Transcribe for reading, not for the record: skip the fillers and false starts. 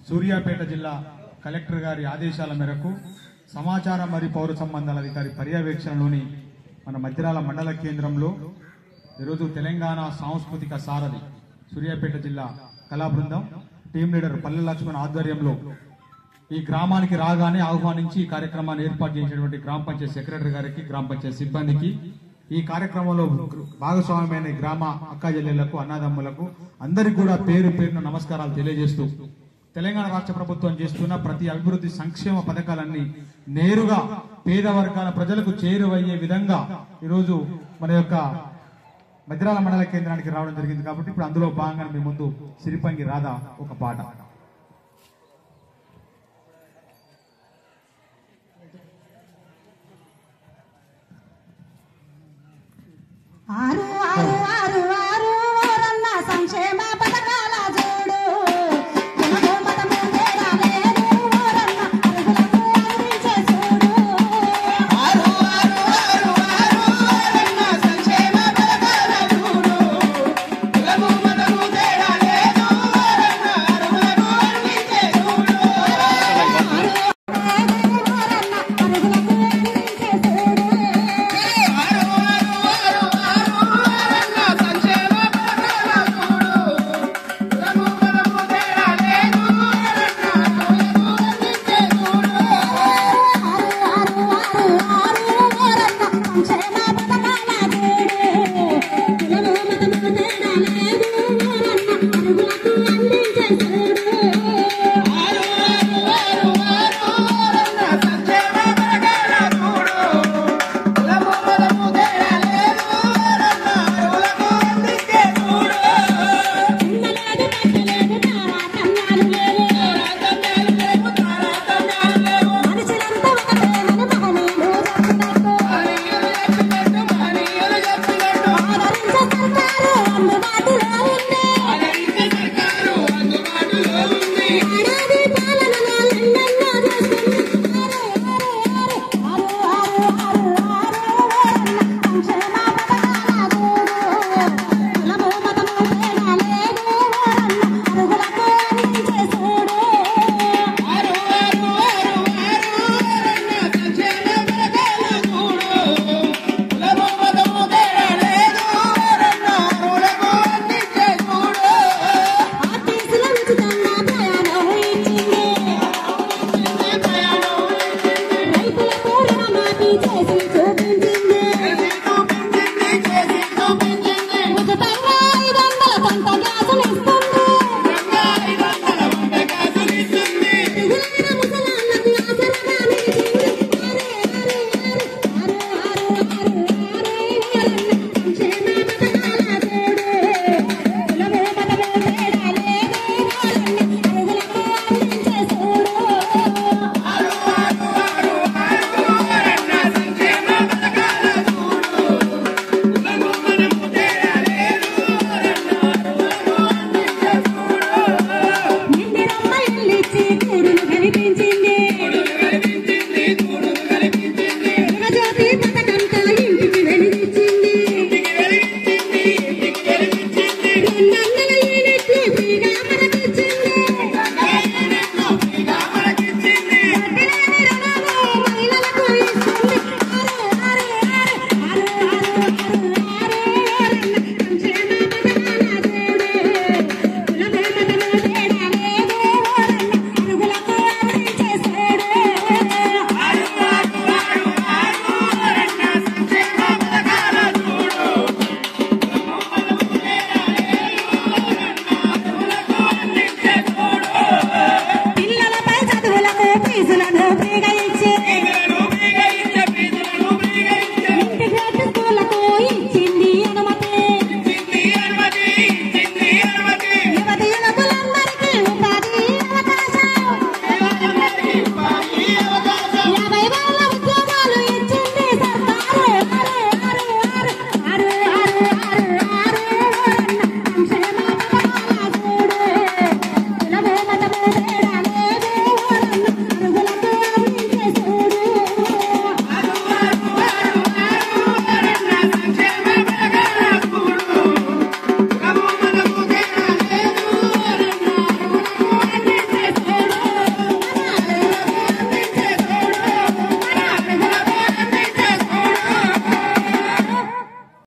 సూర్యాపేట జిల్లా కలెక్టర్ గారి ఆదేశాల మేరకు సమాచార మరియు పౌర సంబంధాల అధికారి పర్యవేక్షణలోని మన మధ్యరాల మండల కేంద్రంలో ఈరోజు తెలంగాణ సాంస్కృతిక సారథి సూర్యాపేట జిల్లా కళా బృందం టీం లీడర్ పల్లె లక్ష్మణ్ ఆధ్వర్యంలో ఈ గ్రామానికి రాగానే ఆహ్వానించి ఈ కార్యక్రమాన్ని ఏర్పాటు చేసినటువంటి గ్రామ పంచాయతీ సెక్రటరీ గారికి, గ్రామ పంచాయతీ సిబ్బందికి, ఈ కార్యక్రమంలో భాగస్వామ్యమైన గ్రామ అక్కాజెల్లెళ్లకు, అన్నదమ్ములకు అందరికీ కూడా పేరు పేరున నమస్కారాలు తెలియజేస్తూ తెలంగాణ రాష్ట్ర ప్రభుత్వం చేస్తున్న ప్రతి అభివృద్ధి సంక్షేమ పథకాలన్నీ నేరుగా పేద వర్గాల ప్రజలకు చేరువయ్యే విధంగా ఈరోజు మన యొక్క మధ్యరాల మండల కేంద్రానికి రావడం జరిగింది. కాబట్టి ఇప్పుడు అందులో భాగంగా మీ ముందు సిరిపంగి రాధా ఒక పాట. ఆరు